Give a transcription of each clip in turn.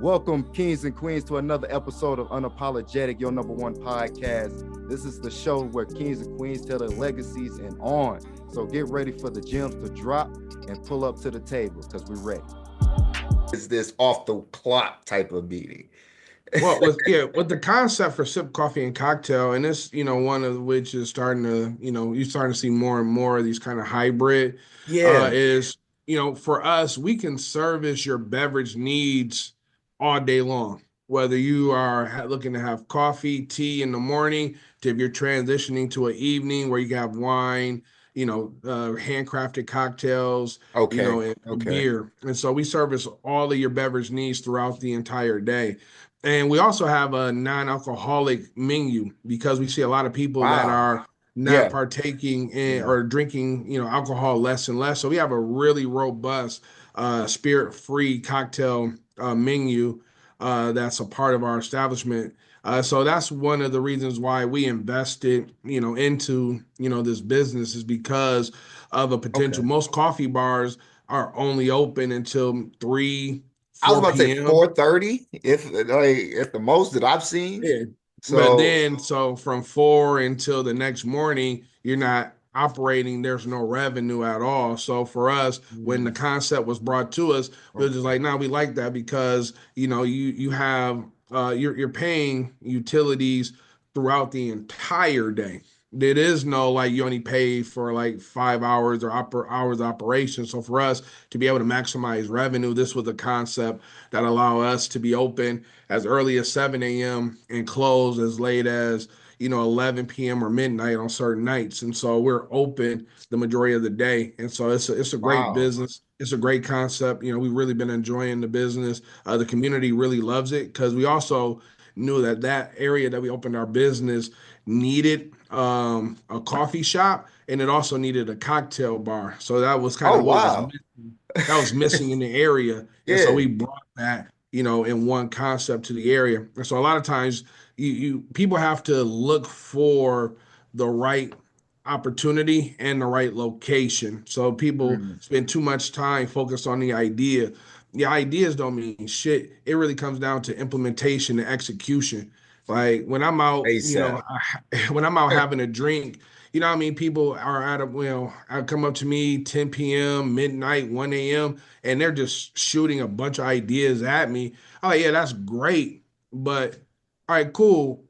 Welcome, kings and queens, to another episode of Unapologetic, your number one podcast. This is the show where kings and queens tell their legacies and on. So get ready for the gems to drop and pull up to the table because we're ready. Is this off the clock type of meeting? Well, with the concept for sip coffee and cocktail, and this, one of which is starting to, you're starting to see more and more of these kind of hybrid. Is for us, we can service your beverage needs all day long. Whether you are looking to have coffee, tea in the morning, to if you're transitioning to an evening where you can have wine, handcrafted cocktails, and beer. And so we service all of your beverage needs throughout the entire day. And we also have a non-alcoholic menu because we see a lot of people that are not partaking in or drinking, alcohol less and less. So we have a really robust spirit-free cocktail menu that's a part of our establishment. So that's one of the reasons why we invested, into, this business is because of a potential. Most coffee bars are only open until 3, 4 I was about to say p.m. 4:30, if the most that I've seen. Yeah. But then, so from 4 until the next morning, you're not operating. There's no revenue at all. So for us, when the concept was brought to us, we were just like, no, we like that because you have you're paying utilities throughout the entire day. There is no you only pay for 5 hours or hours of operation. So for us to be able to maximize revenue, this was a concept that allow us to be open as early as 7 a.m. and close as late as 11 p.m. or midnight on certain nights. And so we're open the majority of the day. And so it's a great business. It's a great concept. We've really been enjoying the business. The community really loves it because we also knew that area that we opened our business needed a coffee shop, and it also needed a cocktail bar. So that was kind of what was missing in the area. And so we brought that, in one concept to the area. And so a lot of times people have to look for the right opportunity and the right location. So people spend too much time focused on the idea. The ideas don't mean shit. It really comes down to implementation and execution. Like when I'm out, when I'm out having a drink, people are come up to me 10 p.m., midnight, 1 a.m., and they're just shooting a bunch of ideas at me. I'm like, yeah, that's great. But all right, cool.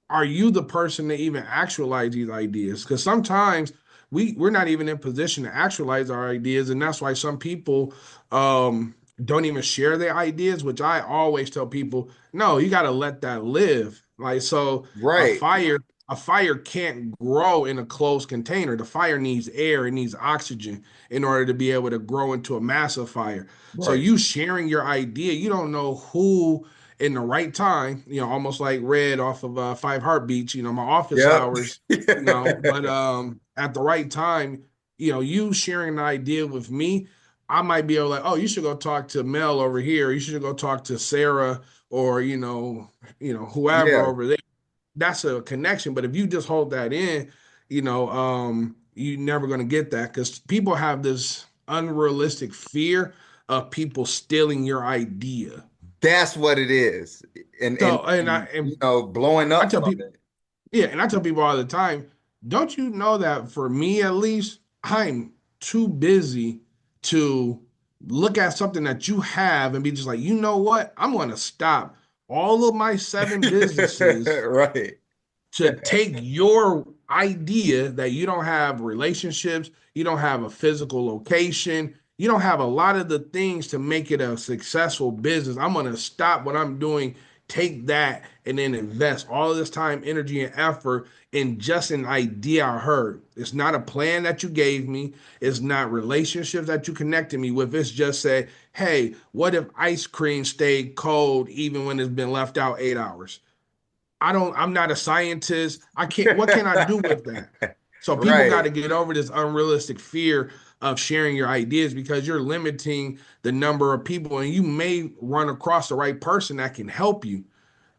Are you the person to even actualize these ideas? Because sometimes we're not even in position to actualize our ideas. And that's why some people don't even share their ideas, which I always tell people, no, you got to let that live. A fire can't grow in a closed container. The fire needs air, it needs oxygen in order to be able to grow into a massive fire. Right. So you sharing your idea, you don't know who in the right time, almost like Red off of 5 Heartbeats, my office hours, but at the right time, you sharing an idea with me, I might be able to, you should go talk to Mel over here. You should go talk to Sarah or, whoever over there. That's a connection. But if you just hold that in, you're never going to get that because people have this unrealistic fear of people stealing your idea. That's what it is. And blowing up. I tell people, and I tell people all the time, don't you know that for me, at least, I'm too busy to look at something that you have and be just like, you know what? I'm going to stop all of my 7 businesses to take your idea that you don't have relationships, you don't have a physical location, you don't have a lot of the things to make it a successful business. I'm going to stop what I'm doing, take that, and then invest all of this time, energy, and effort in just an idea I heard. It's not a plan that you gave me. It's not relationships that you connected me with. It's just say, hey, what if ice cream stayed cold even when it's been left out 8 hours? I'm not a scientist. What can I do with that? So people got to get over this unrealistic fear of sharing your ideas because you're limiting the number of people and you may run across the right person that can help you.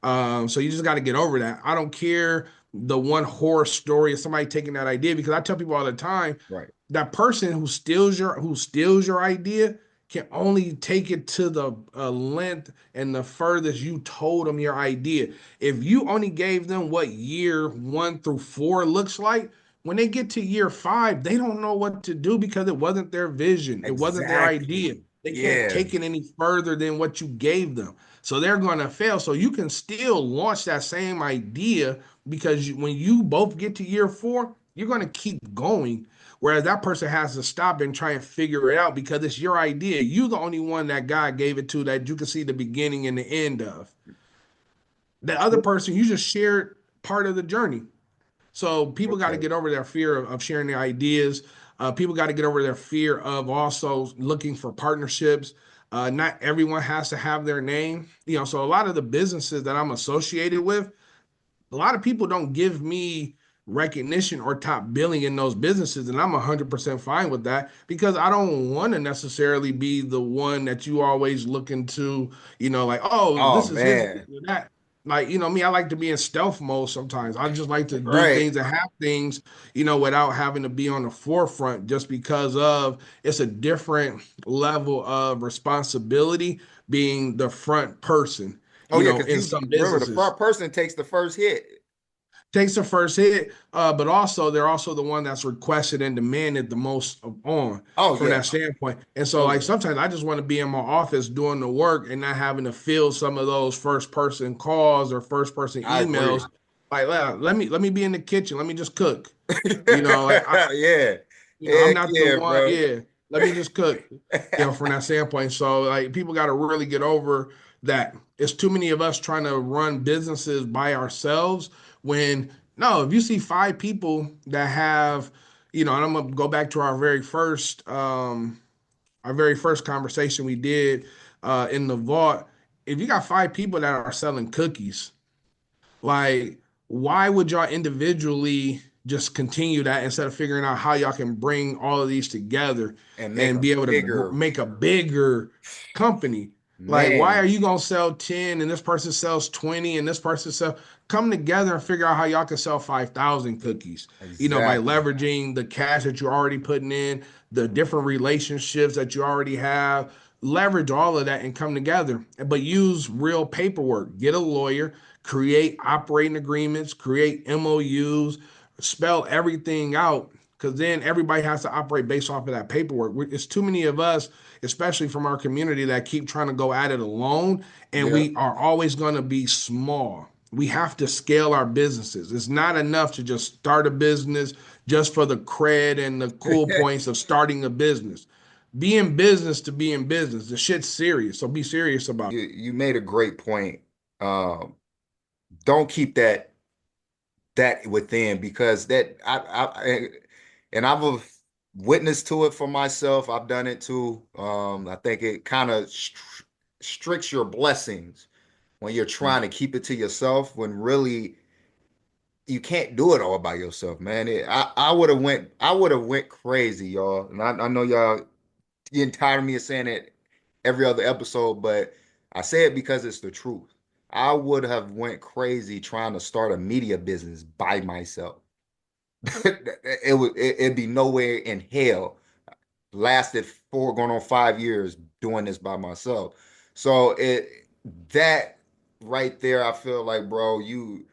So you just got to get over that. I don't care the one horror story of somebody taking that idea because I tell people all the time, that person who steals your idea can only take it to the length and the furthest you told them your idea. If you only gave them what year 1 through 4 looks like, when they get to year 5, they don't know what to do because it wasn't their vision. It wasn't their idea. Exactly. They can't Yeah. take it any further than what you gave them. So they're going to fail. So you can still launch that same idea because when you both get to year 4, you're going to keep going. Whereas that person has to stop and try and figure it out because it's your idea. You're the only one that God gave it to that you can see the beginning and the end of. The other person, you just shared part of the journey. So people got to get over their fear of sharing their ideas. People got to get over their fear of also looking for partnerships. Not everyone has to have their name. So a lot of the businesses that I'm associated with, a lot of people don't give me recognition or top billing in those businesses, and I'm 100% fine with that because I don't want to necessarily be the one that you always look into, like, oh, Oh this is his, man. that. Like, me, I like to be in stealth mode sometimes. I just like to do Right. things and have things, without having to be on the forefront just because of it's a different level of responsibility being the front person, Oh yeah, because in you some remember the businesses front person takes the first hit. takes the first hit, but also they're also the one that's requested and demanded the most on Oh from yeah. that standpoint. And so, Oh like, yeah. sometimes I just want to be in my office doing the work and not having to field some of those first person calls or first person I agree. emails. Like, let me be in the kitchen. Let me just cook. Like Yeah. I'm Heck not the yeah, one. bro. Yeah, let me just cook. From that standpoint. So like people got to really get over that. It's too many of us trying to run businesses by ourselves. When no, if you see 5 people that have, and I'm gonna go back to our very first conversation we did in the vault. If you got 5 people that are selling cookies, like, why would y'all individually just continue that instead of figuring out how y'all can bring all of these together And make and a be able to bigger make a bigger company? Like, why are man. you gonna sell 10 and this person sells 20 and this person sell? Come together and figure out how y'all can sell 5,000 cookies. By Exactly. leveraging the cash that you're already putting in, the different relationships that you already have. Leverage all of that and come together, but use real paperwork. Get a lawyer, create operating agreements, create MOUs, spell everything out because then everybody has to operate based off of that paperwork. It's too many of us, especially from our community, that keep trying to go at it alone, and Yeah. we are always going to be small. We have to scale our businesses. It's not enough to just start a business just for the cred and the cool points of starting a business. Be in business to be in business. The shit's serious, so be serious about You made a great point. Um, don't keep that within because that and I've witnessed to it for myself. I've done it too. I think it kind of stricts your blessings when you're it. trying to keep it to yourself when really you can't do it all by yourself, man. I would have went crazy, y'all. And I know y'all getting tired of me saying it every other episode, but I say it because it's the truth. I would have went crazy trying to start a media business by myself. It'd be nowhere in hell. Lasted going on 5 years doing this by myself. So that right there, I feel like, bro, you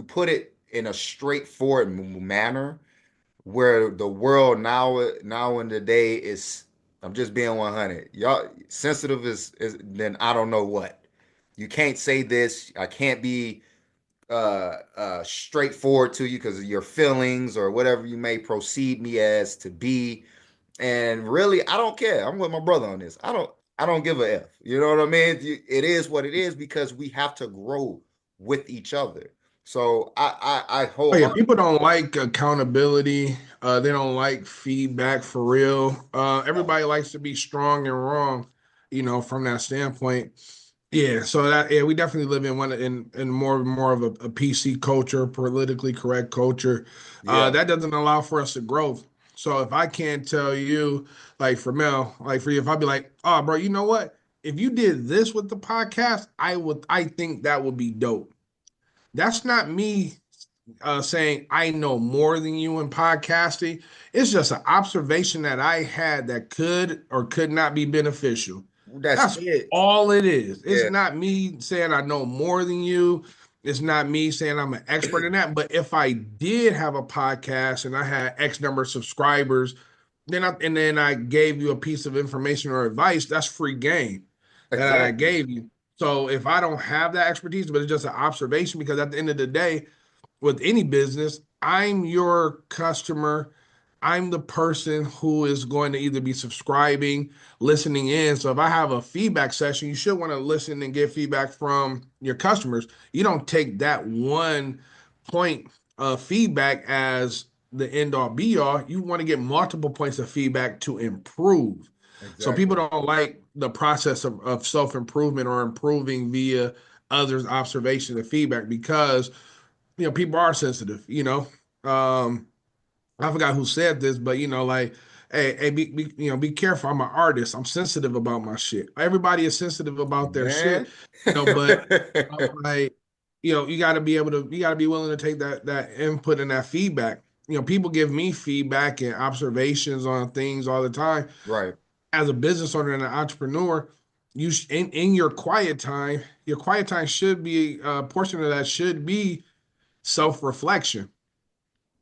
put it in a straightforward manner where the world now in the day is, I'm just being 100. Y'all sensitive is then I don't know what. You can't say this. I can't be straightforward to you because of your feelings or whatever you may proceed me as to be. And really, I don't care. I'm with my brother on this. I don't give a F. You know what I mean? It is what it is because we have to grow with each other. So I Oh yeah, wholeheartedly. people don't like accountability. They don't like feedback for real. Everybody likes to be strong and wrong, from that standpoint. Yeah, so we definitely live in more of a PC culture, politically correct culture. Yeah. That doesn't allow for us to grow. So if I can't tell you, like for Mel, like for you, if I'd be like, oh bro, you know what? If you did this with the podcast, I think that would be dope. That's not me saying I know more than you in podcasting. It's just an observation that I had that could or could not be beneficial. That's That's it. all it is. It's Yeah. not me saying I know more than you. It's not me saying I'm an expert in that. But if I did have a podcast and I had X number of subscribers, then I gave you a piece of information or advice, that's free game that I Exactly. gave you. So if I don't have that expertise, but it's just an observation, because at the end of the day, with any business, I'm your customer. I'm the person who is going to either be subscribing, listening in. So if I have a feedback session, you should want to listen and get feedback from your customers. You don't take that one point of feedback as the end all be all. You want to get multiple points of feedback to improve. So people Exactly. don't like the process of self-improvement or improving via others' observation and feedback, because people are sensitive. I forgot who said this, but like, hey, be careful. I'm an artist. I'm sensitive about my shit. Everybody is sensitive about their shit, Man. but like, you got to be able to, you got to be willing to take that input and that feedback. People give me feedback and observations on things all the time. Right. As a business owner and an entrepreneur, in your quiet time should be a portion of that should be self-reflection.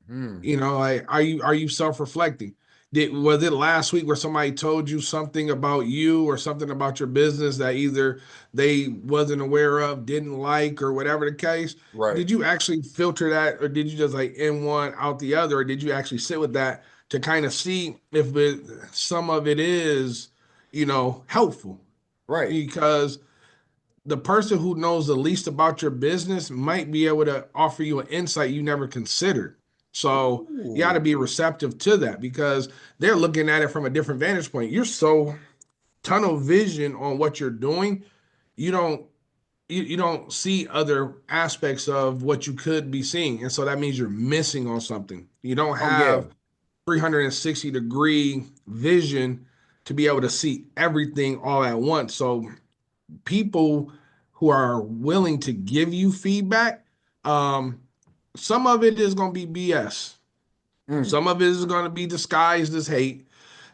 Hmm. Like, are you self-reflecting? Was it last week where somebody told you something about you or something about your business that either they wasn't aware of, didn't like, or whatever the case? Right. Did you actually filter that, or did you just like in one out the other, or did you actually sit with that to kind of see if some of it is, helpful? Right. Because the person who knows the least about your business might be able to offer you an insight you never considered. So you got to Ooh. be receptive to that, because they're looking at it from a different vantage point. You're so tunnel vision on what you're doing, you don't you don't see other aspects of what you could be seeing, and so that means you're missing on something. You don't Oh yeah. have 360-degree vision to be able to see everything all at once. So people who are willing to give you feedback, um, some of it is going to be BS. Mm. Some of it is going to be disguised as hate,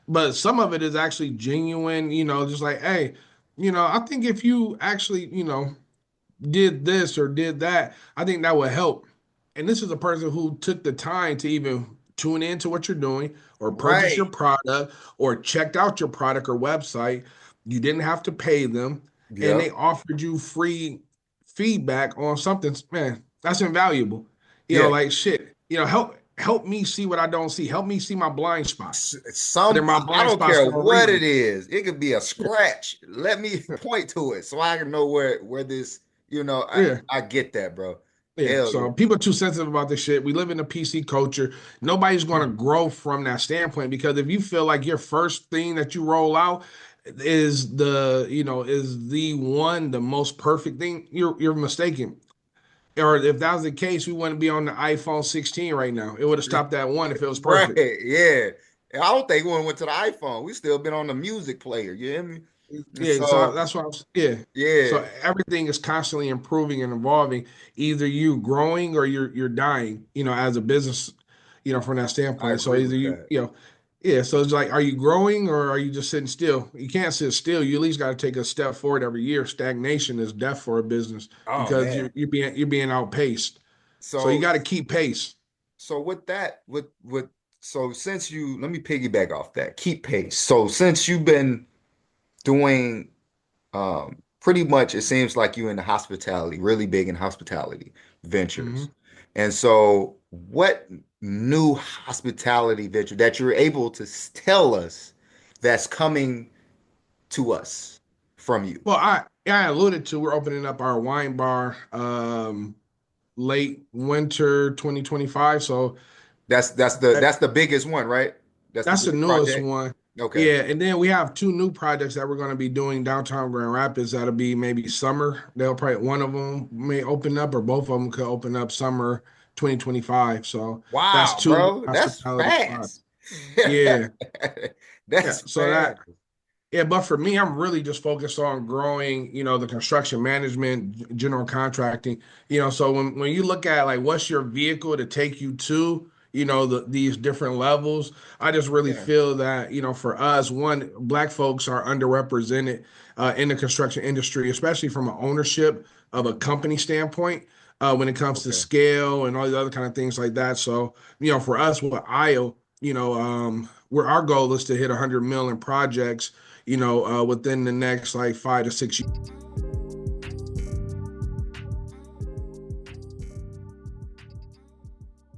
but some of it is actually genuine, just like, hey, I think if you actually, did this or did that, I think that would help. And this is a person who took the time to even tune into what you're doing or purchase your Right. product or checked out your product or website. You didn't have to pay them, and they Yep. offered you free feedback on something. Man, that's invaluable. Yeah. Like, shit, help me see what I don't see. Help me see my blind spots. They're Some my I blind don't spots care for a what reason. it is. It could be a scratch. Let me point to it so I can know where this, Yeah. I get that, bro. Yeah, Hell yeah. so people are too sensitive about this shit. We live in a PC culture. Nobody's going to grow from that standpoint, because if you feel like your first thing that you roll out is the one, the most perfect thing, you're mistaken. Or if that was the case, we wouldn't be on the iPhone 16 right now. It would have stopped at one if it was Right. perfect. Yeah. I don't think we went to the iPhone. We still been on the music player. You hear me? And Yeah, so so that's what yeah. yeah, So everything is constantly improving and evolving. Either you growing or you're dying, as a business, from that I standpoint. So agree either with that. yeah. So it's like, are you growing or are you just sitting still? You can't sit still. You at least got to take a step forward every year. Stagnation is death for a business, Oh because man. you're being outpaced. So you So got to keep pace. so with that, with so since you let me piggyback off that, keep pace. So since you've been doing pretty much it seems like you in the hospitality, really big in hospitality ventures. Mhm. And so what new hospitality venture that you're able to tell us that's coming to us from you? Well, I alluded to, we're opening up our wine bar late winter 2025. So That's the biggest one, right? That's the that's the biggest newest project. one. Okay. Yeah, and then we have two new projects that we're going to be doing downtown Grand Rapids. That'll be maybe summer. They'll probably, one of them may open up, or both of them could open up summer 2025. So that's Wow, two new bro, that's hospitality spots. fast. Yeah, yeah. That's So that fast. Yeah, but for me, I'm really just focused on growing, the construction management, general contracting, so when you look at like what's your vehicle to take you to, these different levels, I just really Yeah. feel that, for us, one, Black folks are underrepresented in the construction industry, especially from an ownership of a company standpoint, when it comes to Okay. scale and all the other kind of things like that. So, for us with IO, where our goal is to hit 100 million projects within the next like 5 to 6 years.